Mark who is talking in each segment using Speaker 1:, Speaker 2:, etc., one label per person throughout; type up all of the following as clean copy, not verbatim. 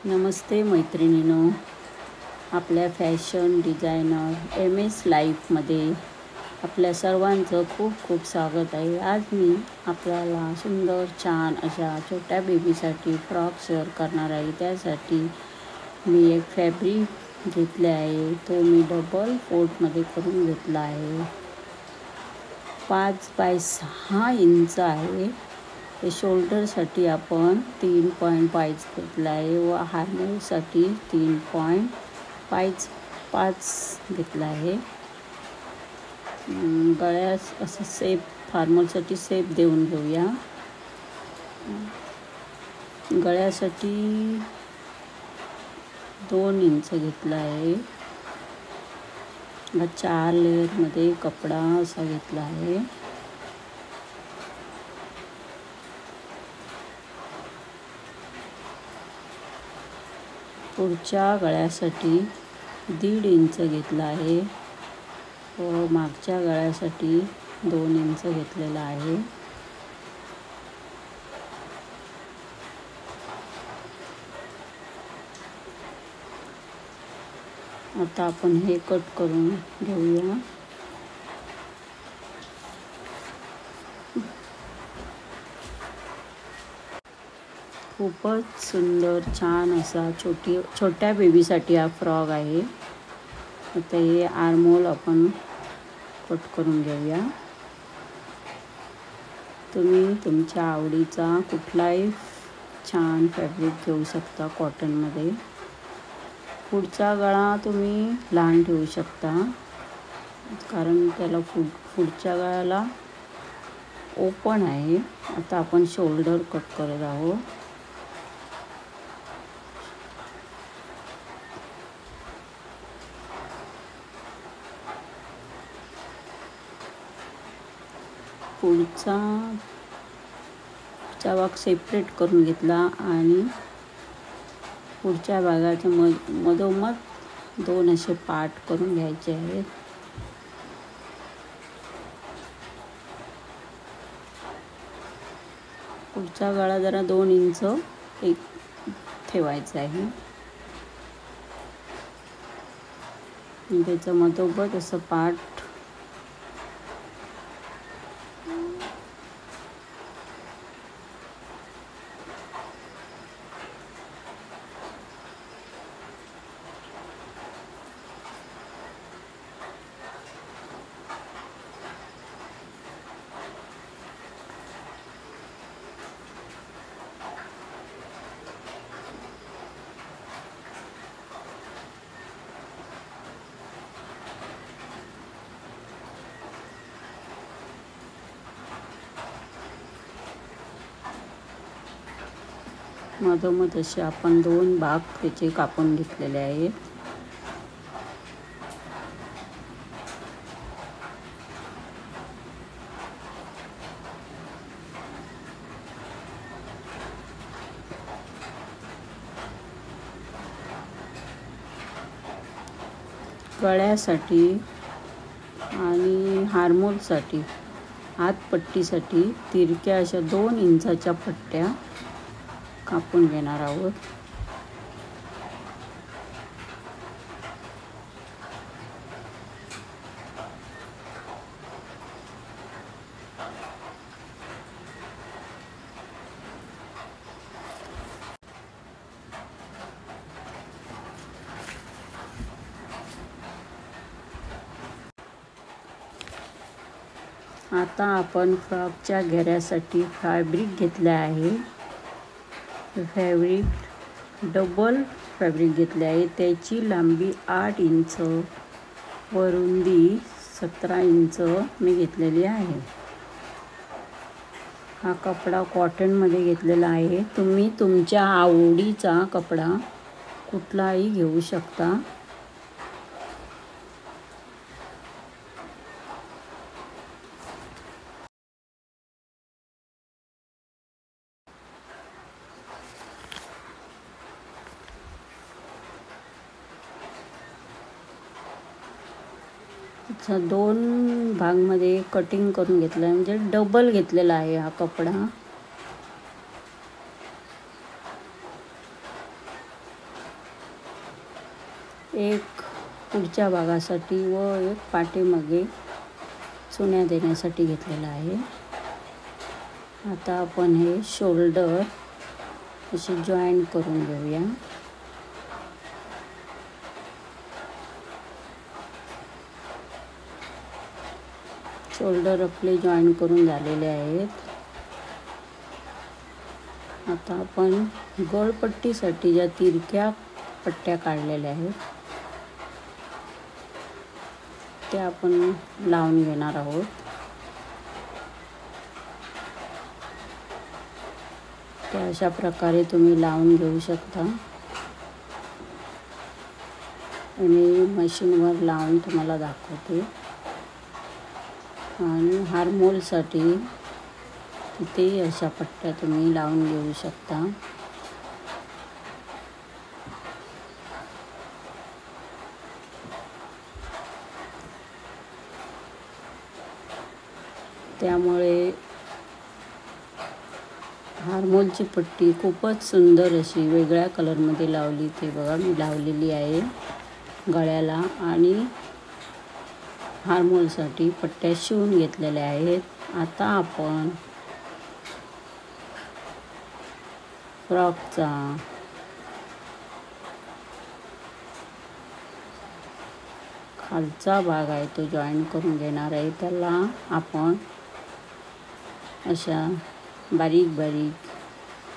Speaker 1: नमस्ते मैत्रिणींनो, आपल्या fashion designer MS लाईफमध्ये आपल्या सर्वांचं खूप खूप स्वागत आहे. आज मी आपल्याला सुंदर छान अशा छोट्या बेबीसाठी फ्रॉक शेअर करणार आहे. त्यासाठी मी एक फॅब्रिक घेतले आहे, तो मी डबल फोल्डमध्ये करून घेतला आहे. 5 बाय 6 इंच आहे. ते शोल्डरसाठी आपण 3.5 घेतला आहे व हार्मोलसाठी 3.5 घेतला आहे. गळ्यास असं सेप फॉर्मलसाठी सेप देऊन घेऊया. गळ्यासाठी 2 इंच घेतला आहे. 4 लेअरमध्ये कपडा असा घेतला आहे. पुढच्या गळ्यासाठी 1.5 इंच घेतला आहे व मागच्या गळ्यासाठी 2 इंच घेतलेला आहे. आता आपण हे कट करून घेऊया. खूपच सुंदर छान असा छोट्या बेबीसाठी हा फ्रॉक आहे. आता हे आर्महोल आपण कट करून घेऊया. तुम्ही तुमच्या आवडीचा कुठलाही छान फॅब्रिक घेऊ शकता कॉटनमध्ये. पुढचा गळा तुम्ही लहान ठेवू शकता, कारण त्याला पुढच्या गळ्याला ओपन आहे. आता आपण शोल्डर कट करत आहोत. पुढचा भाग सेपरेट करून घेतला आणि पुढच्या भागाच्या मधोमध 2 असे पार्ट करून घ्यायचे आहेत. पुढचा गळा जरा 2 इंच एक ठेवायचा आहे. त्याचं मधोमध असं पार्ट मधोमध असे आपण 2 भाग त्याचे कापून घेतलेले आहेत. गळ्यासाठी आणि हार्मोलसाठी हातपट्टीसाठी तिरक्या अशा 2 इंचाच्या पट्ट्या कापून घेणार आहोत. आता आपण फ्रॉकच्या घेऱ्यासाठी फॅब्रिक घेतले आहे. डबल फॅब्रिक घेतले आहे. त्याची लांबी 8 इंच व रुंदी 17 इंच मी घेतलेली आहे. हा कपडा कॉटनमध्ये घेतलेला आहे. तुम्ही तुमच्या आवडीचा कपडा कुठलाही घेऊ शकता. अच्छा, 2 भागमध्ये कटिंग करून घेतलं आहे, म्हणजे डबल घेतलेला आहे हा कपडा. एक पुढच्या भागासाठी व एक पाठीमागे चुन्या देण्यासाठी घेतलेला आहे. आता आपण हे शोल्डर असे जॉईन करून घेऊया. शोल्डर आपले जॉईन करून झालेले आहेत. आता आपण गळपट्टीसाठी ज्या तिरक्या पट्ट्या काढलेल्या आहेत त्या आपण लावून घेणार आहोत. त्या अशा प्रकारे तुम्ही लावून घेऊ शकता. मी मशीनवर लावून तुम्हाला दाखवते. आणि हार्मोलसाठी तिथे अशा पट्ट्या तुम्ही लावून घेऊ शकता. त्यामुळे हार्मोलची पट्टी खूपच सुंदर अशी वेगळ्या कलरमध्ये लावली. ते बघा मी लावलेली आहे गळ्याला. आणि हार्मोलसाठी पट्ट्या शिवून घेतलेल्या आहेत. आता आपण फ्रॉकचा खालचा भाग आहे तो जॉईन करून घेणार आहे. त्याला आपण अशा बारीक बारीक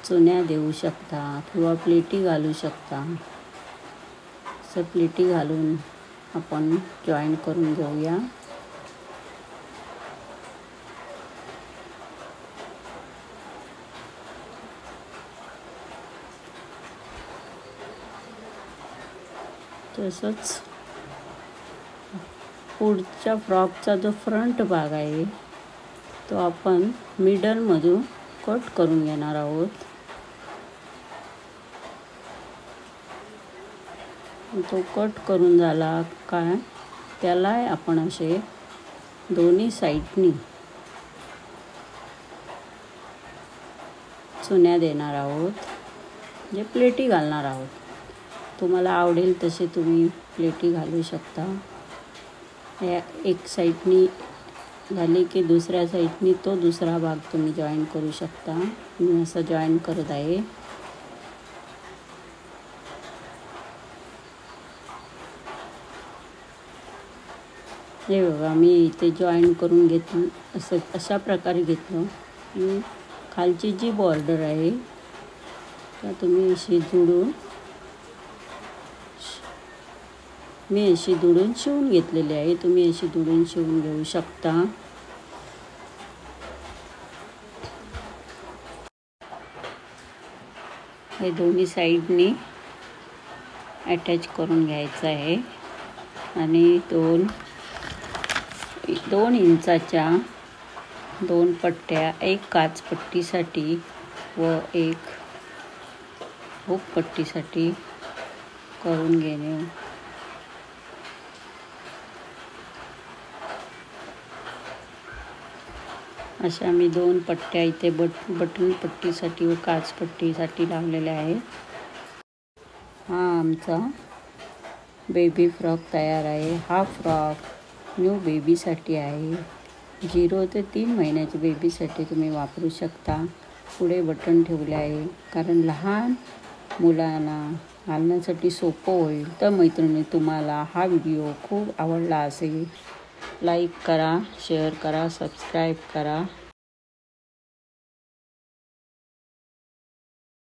Speaker 1: चुन्या देऊ शकता किंवा प्लेटी घालू शकता. असं प्लेटी घालून आपण जॉईन करून घेऊया. तसंच पुढच्या फ्रॉकचा जो फ्रंट भाग आहे तो आपण मिडलमधून कट करून घेणार आहोत. तो कट करून झाला काय त्याला आपण असे दोन्ही साईडनी चुन्या देणार आहोत. म्हणजे प्लेटी घालणार आहोत. तुम्हाला आवडेल तसे तुम्ही प्लेटी घालू शकता. या एक साईडनी झाली की दुसऱ्या साईडनी तो दुसरा भाग तुम्ही जॉईन करू शकता. मी असं जॉईन करत आहे. हे बघा मी इथे जॉईन करून घेतलं. अशा प्रकारे घेतलं. आणि खालची जी बॉर्डर आहे त्या तुम्ही अशी जोडून मी अशी दुडून शिवून घेतलेली आहे. तुम्ही अशी दुडून शिवून घेऊ शकता. हे दोन्ही साईडनी अटॅच करून घ्यायचं आहे. आणि दोन इंचाच्या 2 पट्ट्या, एक काचपट्टीसाठी व एक हुक पट्टीसाठी करून घेणे. अशा मी 2 पट्ट्या इथे बटन पट्टीसाठी व काच पट्टीसाठी लावलेल्या आहेत. हा आमचा बेबी फ्रॉक तयार आहे. हा फ्रॉक न्यू बेबीसाठी आहे. 0 ते 3 महिन्याच्या बेबीसाठी तुम्ही वापरू शकता. पुढे बटन ठेवले आहे कारण लहान मुलांना घालण्यासाठी सोपं होईल. तर मैत्रिणी तुम्हाला हा व्हिडिओ खूप आवडला असेल लाईक करा, शेअर करा, सबस्क्राईब करा.